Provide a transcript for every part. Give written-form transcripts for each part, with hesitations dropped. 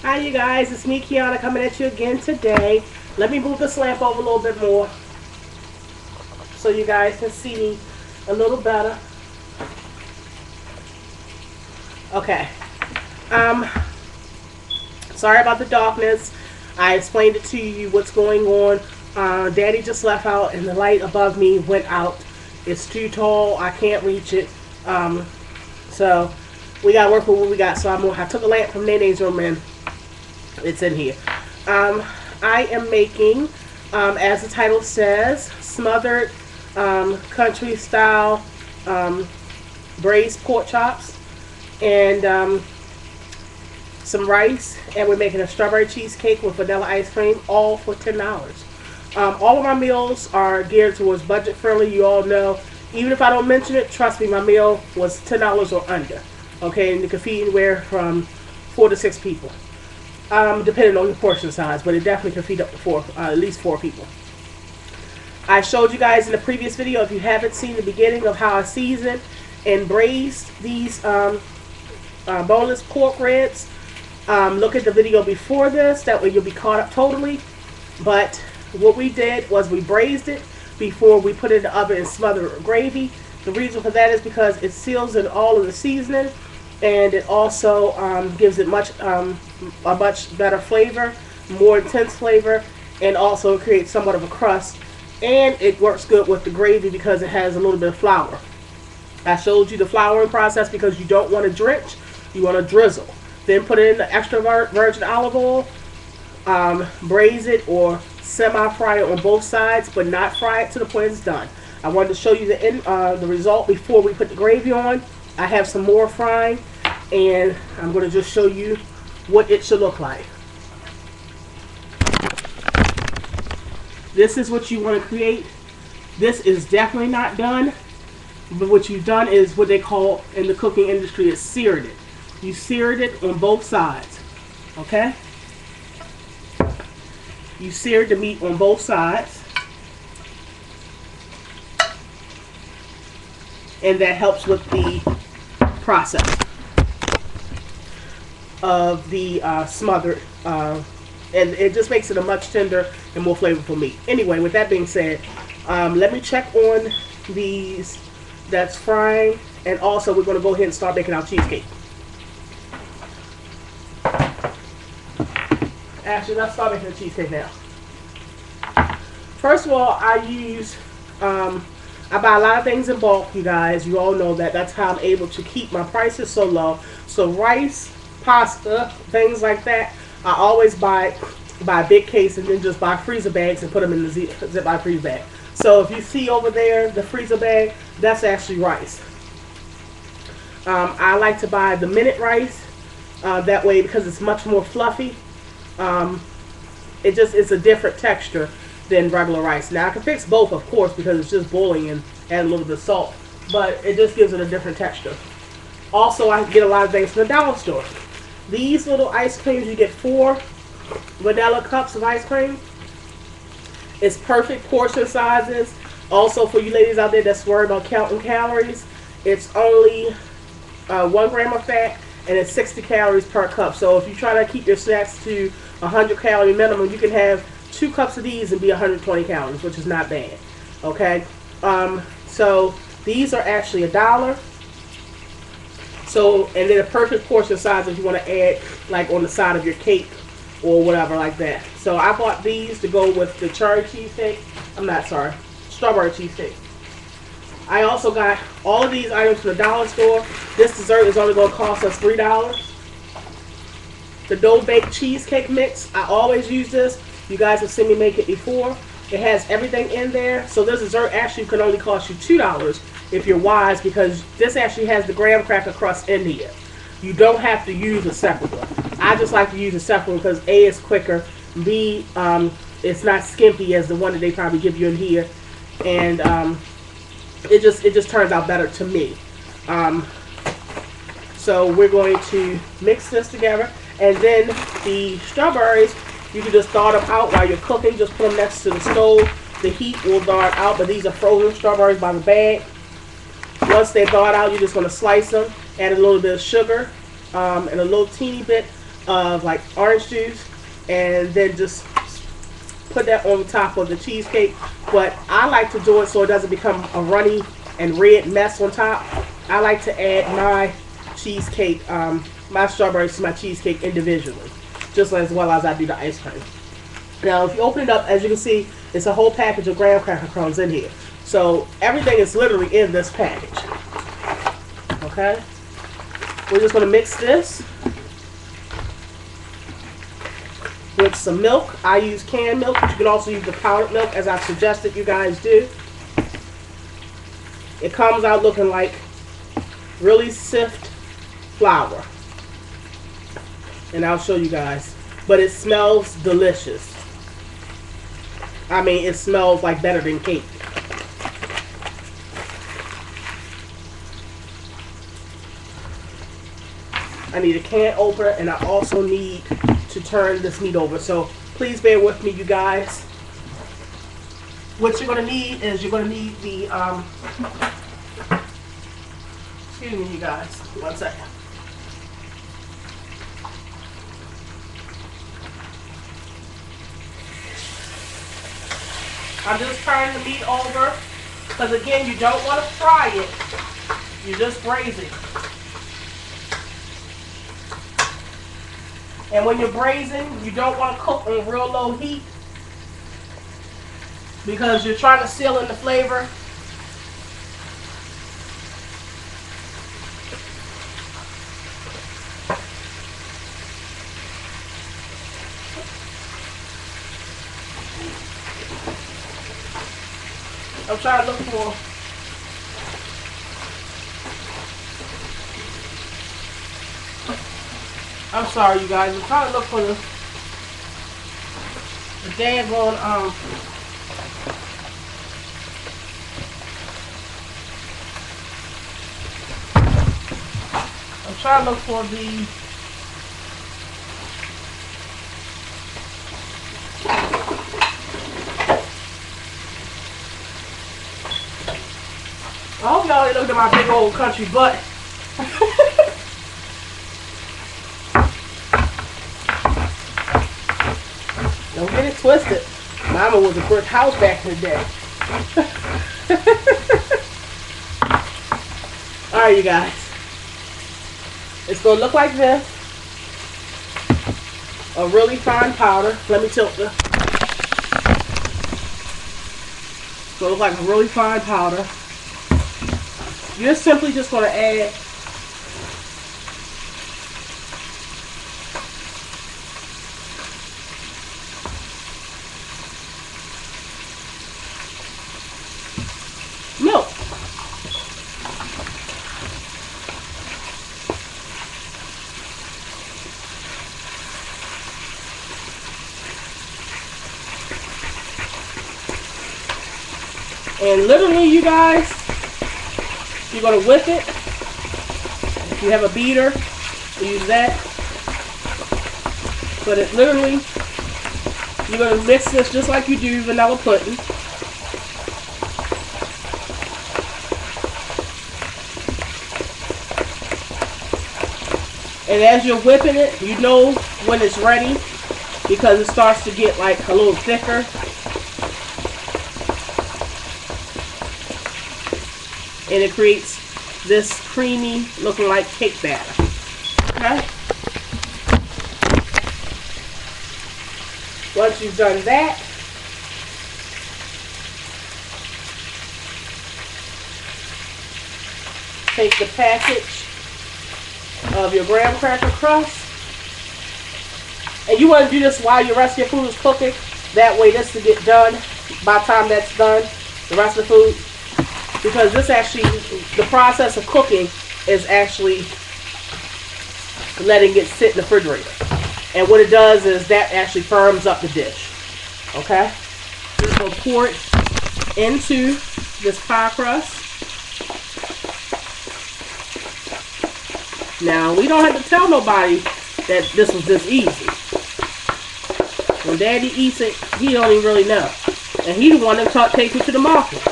Hi you guys, it's me Kiana coming at you again today. Let me move this lamp over a little bit more so you guys can see me a little better. Okay. Um, Sorry about the darkness. I explained it to you what's going on. Daddy just left out and the light above me went out. It's too tall. I can't reach it. So we gotta work with what we got. So I took a lamp from Nene's room and it's in here. I am making, as the title says, smothered country style braised pork chops and some rice, and we're making a strawberry cheesecake with vanilla ice cream, all for $10. All of my meals are geared towards budget friendly. You all know, even if I don't mention it, trust me, my meal was $10 or under. Okay, and you can feed anywhere from 4 to 6 people, depending on your portion size, but it definitely can feed up to at least 4 people. I showed you guys in the previous video, if you haven't seen the beginning, of how I seasoned and braised these boneless pork ribs. Look at the video before this, that way you'll be caught up totally. But what we did was we braised it before we put it in the oven and smothered it with gravy. The reason for that is because it seals in all of the seasoning, and it also gives it a much better flavor, more intense flavor, and also creates somewhat of a crust. And it works good with the gravy because it has a little bit of flour. I showed you the flouring process because you don't want to drench, you want to drizzle. Then put it in the extra virgin olive oil, braise it or semi-fry it on both sides, but not fry it to the point it's done. I wanted to show you the result before we put the gravy on. I have some more frying, and I'm going to just show you what it should look like. This is what you want to create. This is definitely not done, but what you've done is what they call in the cooking industry is seared it. You seared it on both sides, okay? You seared the meat on both sides, and that helps with the process of the smothered, and it just makes it a much tender and more flavorful meat. Anyway, with that being said, let me check on these that's frying, and also we're going to go ahead and start making our cheesecake. Actually, let's start making the cheesecake now. First of all, I buy a lot of things in bulk, you guys. You all know that. That's how I'm able to keep my prices so low. So rice, pasta, things like that, I always buy a big case and then just buy freezer bags and put them in the zip-lock freezer bag. So if you see over there the freezer bag, that's actually rice. I like to buy the minute rice that way because it's much more fluffy. It's a different texture than regular rice. Now I can fix both, of course, because it's just boiling and add a little bit of salt, but it just gives it a different texture. Also, I get a lot of things from the dollar store. These little ice creams, you get 4 vanilla cups of ice cream. It's perfect portion sizes. Also, for you ladies out there that's worried about counting calories, it's only 1 gram of fat, and it's 60 calories per cup. So if you try to keep your snacks to 100 calorie minimum, you can have 2 cups of these and be 120 calories, which is not bad. Okay, so these are actually $1. So, and they're the perfect portion size if you want to add like on the side of your cake or whatever like that. So I bought these to go with the strawberry cheesecake. I also got all of these items from the dollar store. This dessert is only going to cost us $3. The dough baked cheesecake mix, I always use this. You guys have seen me make it before. It has everything in there. So this dessert actually could only cost you $2 if you're wise, because this actually has the graham cracker crust in here. You don't have to use a separate one. I just like to use a separate one because A, it's quicker. B, it's not skimpy as the one that they probably give you in here. And it just turns out better to me. So we're going to mix this together. And then the strawberries, you can just thaw them out while you're cooking. Just put them next to the stove. The heat will thaw it out, but these are frozen strawberries by the bag. Once they're thawed out, you're just going to slice them, add a little bit of sugar, and a little teeny bit of like orange juice, and then just put that on top of the cheesecake. But I like to do it so it doesn't become a runny and red mess on top. I like to add my cheesecake, my strawberries to my cheesecake individually, just as well as I do the ice cream. Now, if you open it up, as you can see, it's a whole package of graham cracker crumbs in here. So everything is literally in this package. Okay? We're just going to mix this with some milk. I use canned milk, but you can also use the powdered milk, as I suggested you guys do. It comes out looking like really stiff flour. And I'll show you guys. But it smells delicious. I mean, it smells like better than cake. I need a can opener, and I also need to turn this meat over. So please bear with me, you guys. What you're going to need is you're going to need the, excuse me, you guys. 1 second. I'm just turning the meat over because, again, you don't want to fry it. You just braise it. And when you're braising, you don't want to cook on real low heat because you're trying to seal in the flavor. I'm trying to look for I'm sorry, you guys. I'm trying to look for the daggone I'm trying to look for the I hope y'all ain't looking at my big old country butt. Don't get it twisted. Mama was a brick house back in the day. Alright, you guys. It's going to look like this. A really fine powder. Let me tilt this. It's going to look like a really fine powder. You're simply just going to add milk. And literally, you guys, you're going to whip it. If you have a beater, use that. But it literally, you're going to mix this just like you do vanilla pudding. And as you're whipping it, you know when it's ready because it starts to get like a little thicker. And it creates this creamy looking like cake batter. Okay? Once you've done that, take the package of your graham cracker crust. And you want to do this while your rest of your food is cooking. That way this will get done by the time that's done, the rest of the food. Because this actually, the process of cooking is actually letting it sit in the refrigerator. And what it does is that actually firms up the dish. Okay? Just going to pour it into this pie crust. Now, we don't have to tell nobody that this was this easy. When Daddy eats it, he don't even really know. And he the one that takes me to the market.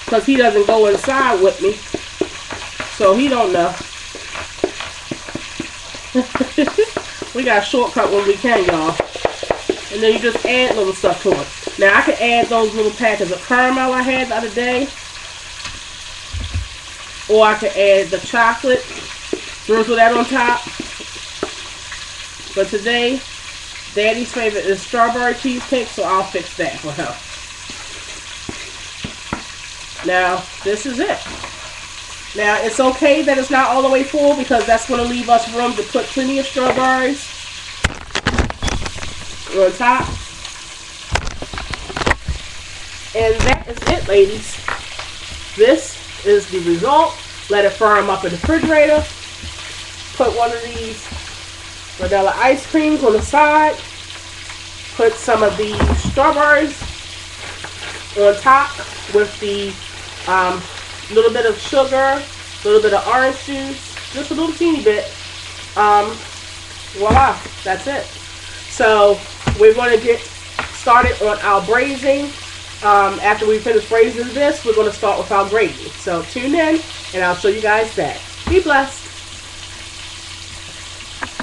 Because he doesn't go inside with me. So he don't know. We got a shortcut when we can, y'all. And then you just add little stuff to it. Now I can add those little packets of caramel I had the other day. Or I can add the chocolate. Drizzle that on top. But today, Daddy's favorite is strawberry cheesecake, so I'll fix that for him. Now, this is it. Now, it's okay that it's not all the way full because that's going to leave us room to put plenty of strawberries on top. And that is it, ladies. This is the result. Let it firm up in the refrigerator. Put one of these vanilla ice creams on the side. Put some of the strawberries on top with the little bit of sugar, a little bit of orange juice, just a little teeny bit. Voila, that's it. So we're going to get started on our braising. After we finish braising this, we're going to start with our gravy. So tune in and I'll show you guys that. Be blessed.